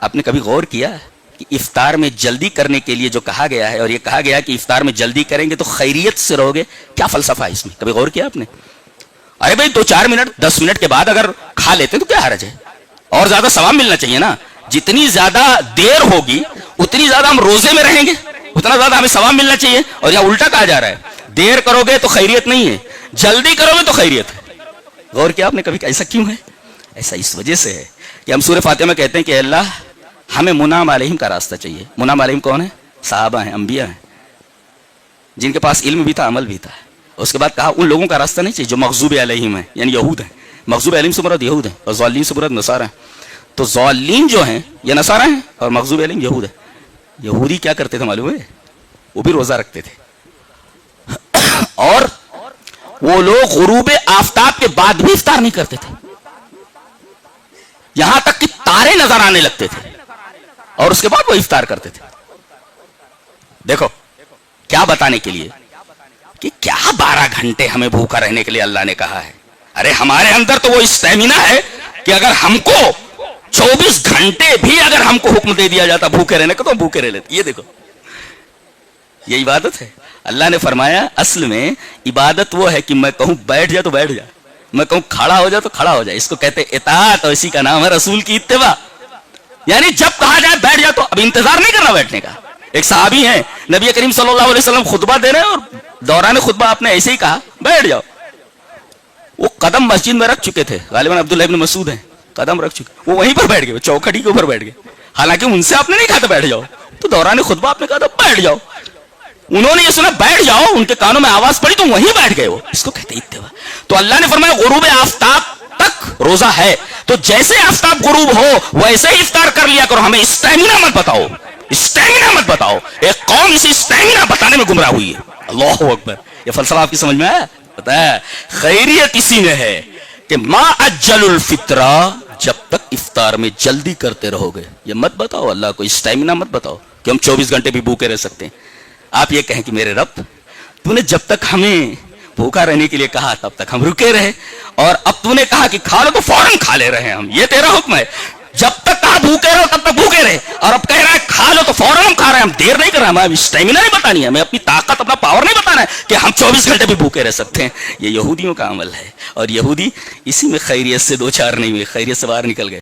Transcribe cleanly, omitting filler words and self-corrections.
آپ نے کبھی غور کیا کہ افطار میں جلدی کرنے کے لیے جو کہا گیا ہے، اور یہ کہا گیا کہ افطار میں جلدی کریں گے تو خیریت سے رہو گے، کیا فلسفہ ہے اس میں؟ کبھی غور کیا آپ نے؟ ارے بھائی 2-4 منٹ 10 منٹ کے بعد اگر کھا لیتے تو کیا حرج ہے؟ اور زیادہ ثواب ملنا چاہیے نا. جتنی زیادہ دیر ہوگی اتنی زیادہ ہم روزے میں رہیں گے، اتنا زیادہ ہمیں ثواب ملنا چاہیے. اور یہاں الٹا کہا جا رہا ہے دیر کرو گے تو خیریت نہیں ہے، جلدی کرو گے تو خیریت ہے. غور کیا آپ نے کبھی؟ ایسا کیوں ہے؟ ایسا اس وجہ سے ہے کہ ہم سورہ فاتحہ میں کہتے ہیں کہ اللہ ہمیں منعم علیہم کا راستہ چاہیے. منعم علیہم کون ہے؟ صحابہ ہیں، انبیاء ہیں، جن کے پاس علم بھی تھا، عمل بھی تھا. اس کے بعد کہا ان لوگوں کا راستہ نہیں چاہیے جو مغضوب علیہم ہیں، یعنی یہود ہیں. مغضوب علیہم سے مراد یہود ہیں اور ضالین سے مراد نصارہ ہیں. تو ضالین جو ہیں یہ نصارہ ہیں اور مغضوب علیہم یہود ہیں. یہودی کیا کرتے تھے معلوم ہے؟ وہ بھی روزہ رکھتے تھے، اور وہ لوگ غروب آفتاب کے بعد بھی افطار نہیں کرتے تھے، یہاں تک کہ تارے نظر آنے لگتے تھے اور اس کے بعد وہ افطار کرتے تھے. دیکھو کیا بتانے کے لیے کہ کیا 12 گھنٹے ہمیں بھوکا رہنے کے لیے اللہ نے کہا ہے. ارے ہمارے اندر تو وہ اسٹیمنا ہے کہ اگر ہم کو 24 گھنٹے بھی اگر ہم کو حکم دے دیا جاتا بھوکے رہنے کا تو ہم بھوکے رہ لیتے. یہ دیکھو یہ عبادت ہے. اللہ نے فرمایا اصل میں عبادت وہ ہے کہ میں کہوں بیٹھ جا تو بیٹھ جا، میں کہوں کھڑا ہو جا تو کھڑا ہو جائے. اس کو کہتے ہیں اطاعت، اور اسی کا نام ہے رسول کی اتباع. یعنی جب کہا جائے بیٹھ جا تو اب انتظار نہیں کرنا بیٹھنے کا. ایک صحابی ہیں، نبی کریم صلی اللہ علیہ وسلم خطبہ دے رہے ہیں اور دوران خطبہ آپ نے ایسے ہی کہا بیٹھ جاؤ. وہ قدم مسجد میں رکھ چکے تھے، غالباً عبداللہ ابن مسعود ہیں، قدم رکھ چکے، وہ وہیں پر بیٹھ گئے، چوکھٹی کے اوپر بیٹھ گئے. حالانکہ ان سے آپ نے نہیں کہا تھا بیٹھ جاؤ، تو دوران خطبہ آپ نے کہا تھا بیٹھ جاؤ. انہوں نے یہ سنا بیٹھ جاؤ، ان کے کانوں میں آواز پڑی تو وہیں بیٹھ گئے. وہ اس کو کہتے اتباع. تو اللہ نے فرمایا غروب آفتاب تک روزہ ہے، تو جیسے آفتاب غروب ہو ویسے ہی افطار کر لیا کرو. ہمیں اسٹیمنا مت بتاؤ، اسٹیمنا مت بتاؤ. ایک قوم اسی اسٹیمنا بتانے میں گمراہ ہوئی ہے. اللہ اکبر. یہ فلسفہ آپ کی سمجھ میں آیا؟ پتا ہے خیریت اسی میں ہے کہ ما اجل الفطرہ، جب تک افطار میں جلدی کرتے رہو گے. یہ مت بتاؤ اللہ کو، اسٹیمنا مت بتاؤ کہ ہم 24 گھنٹے بھی بھوکے رہ سکتے ہیں. آپ یہ کہیں کہ میرے رب تو نے جب تک ہمیں بھوکا رہنے کے لیے کہا تب تک ہم رکے رہے، اور اب تو نے کہا کہ کھا لو تو فوراً کھا لے رہے ہیں ہم. یہ تیرا حکم ہے، جب تک کہا بھوکے رہو تب تک بھوکے رہے، اور اب کہہ رہا ہے کھا لو تو فوراً ہم کھا رہے ہیں. ہم دیر نہیں کر رہے ہیں، ہمیں اسٹیمنا نہیں بتانی ہے، ہمیں اپنی طاقت اپنا پاور نہیں بتانا ہے کہ ہم 24 گھنٹے بھی بھوکے رہ سکتے ہیں. یہ یہودیوں کا عمل ہے، اور یہودی اسی میں خیریت سے 2-4 نہیں ہوئے، خیریت سے باہر نکل گئے.